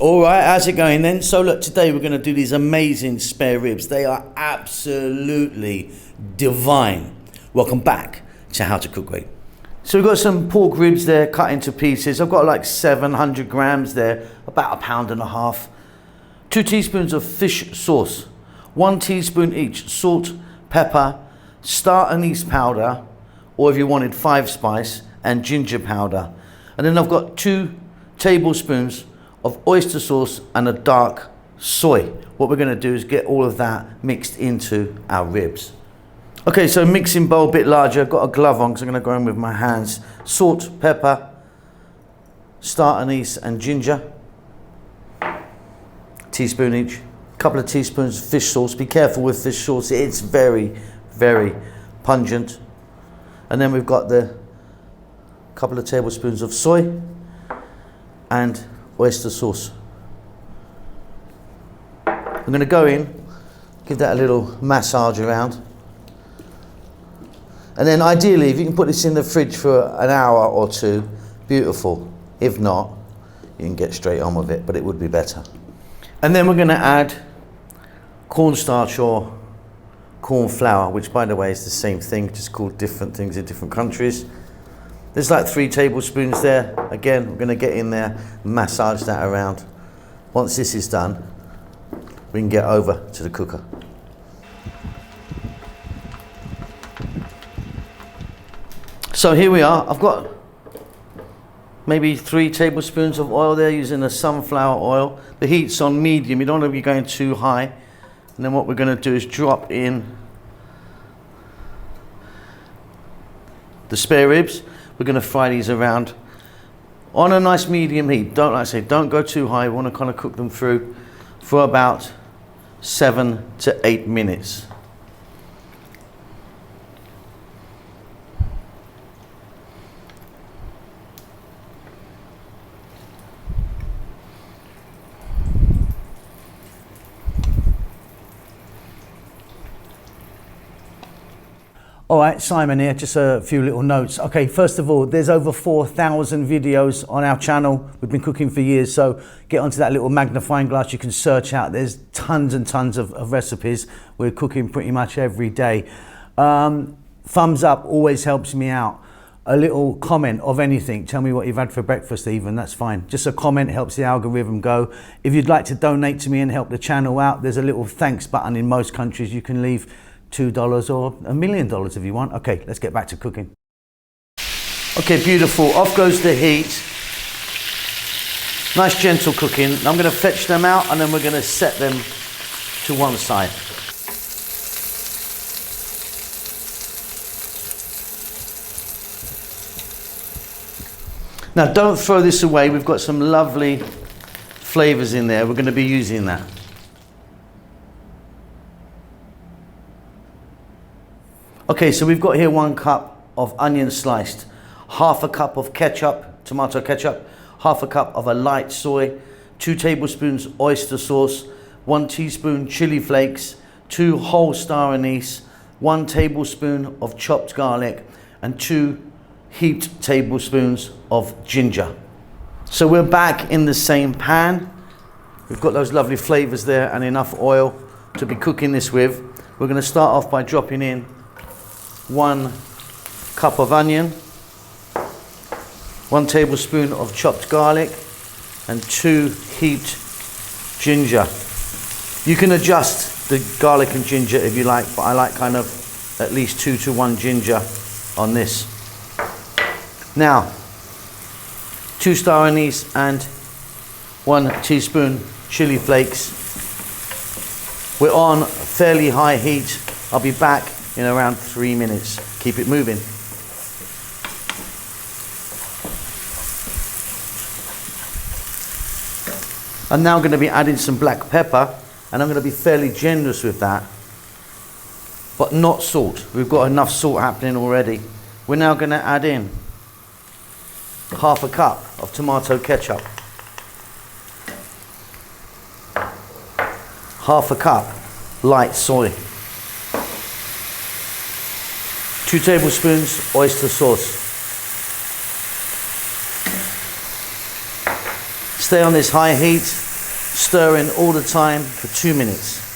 All right, how's it going then? So look, today we're going to do these amazing spare ribs. They are absolutely divine. Welcome back to How to Cook Great. So we've got some pork ribs there cut into pieces. I've got like 700 grams there, about 1.5 pounds. 2 teaspoons of fish sauce, 1 teaspoon each salt, pepper, star anise powder, or if you wanted 5 spice, and ginger powder. And then I've got 2 tablespoons of oyster sauce and a dark soy. What we're going to do is get all of that mixed into our ribs. Okay, so mixing bowl a bit larger. I've got a glove on because I'm going to go in with my hands. Salt, pepper, star anise and ginger. Teaspoon each. Couple of teaspoons of fish sauce. Be careful with fish sauce. It's very, very pungent. And then we've got the couple of tablespoons of soy and oyster sauce. I'm going to go in, give that a little massage around. And then ideally, if you can put this in the fridge for an hour or 2, beautiful. If not, you can get straight on with it, but it would be better. And then we're going to add cornstarch or corn flour, which by the way is the same thing, just called different things in different countries. There's like 3 tablespoons there. Again, we're going to get in there, massage that around. Once this is done, we can get over to the cooker. So here we are. I've got maybe 3 tablespoons of oil there using a sunflower oil. The heat's on medium. You don't want to be going too high. And then what we're going to do is drop in the spare ribs. We're going to fry these around on a nice medium heat. Don't go too high. We want to kind of cook them through for about 7 to 8 minutes. All right, Simon here, just a few little notes. Okay, first of all, there's over 4,000 videos on our channel. We've been cooking for years, so get onto that little magnifying glass you can search out. There's tons and tons of recipes. We're cooking pretty much every day. Thumbs up always helps me out. A little comment of anything. Tell me what you've had for breakfast even, that's fine. Just a comment helps the algorithm go. If you'd like to donate to me and help the channel out, there's a little thanks button in most countries. You can leave $2 or $1 million if you want. Okay, let's get back to cooking. Okay, beautiful. Off goes the heat. Nice gentle cooking. I'm going to fetch them out and then we're going to set them to one side. Now don't throw this away. We've got some lovely flavors in there. We're going to be using that. Okay, so we've got here 1 cup of onion sliced, 1/2 cup of ketchup, tomato ketchup, 1/2 cup of a light soy, 2 tablespoons oyster sauce, 1 teaspoon chili flakes, 2 whole star anise, 1 tablespoon of chopped garlic, and 2 heaped tablespoons of ginger. So we're back in the same pan. We've got those lovely flavors there and enough oil to be cooking this with. We're going to start off by dropping in 1 cup of onion, 1 tablespoon of chopped garlic, and 2 heaped ginger. You can adjust the garlic and ginger if you like, but I like kind of at least 2 to 1 ginger on this. Now, 2 star anise and 1 teaspoon chili flakes. We're on fairly high heat. I'll be back in around 3 minutes. Keep it moving. I'm now going to be adding some black pepper, and I'm going to be fairly generous with that, but not salt. We've got enough salt happening already. We're now going to add in 1/2 cup of tomato ketchup, 1/2 cup light soy, 2 tablespoons oyster sauce. Stay on this high heat stirring all the time for 2 minutes.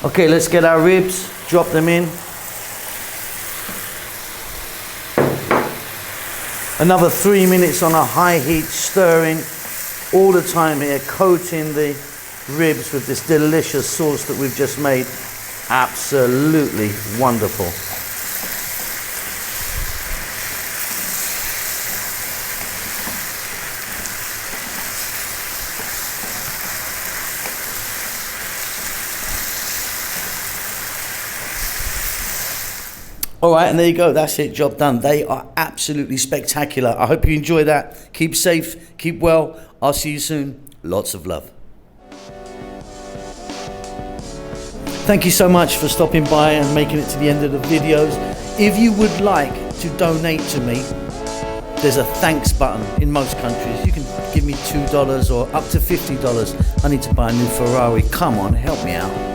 Okay, let's get our ribs, drop them in. Another 3 minutes on a high heat, stirring all the time here, coating the ribs with this delicious sauce that we've just made. Absolutely wonderful. All right, and there you go. That's it, job done. They are absolutely spectacular. I hope you enjoy that. Keep safe, keep well. I'll see you soon. Lots of love. Thank you so much for stopping by and making it to the end of the videos. If you would like to donate to me, there's a thanks button in most countries. You can give me $2 or up to $50. I need to buy a new Ferrari. Come on, help me out.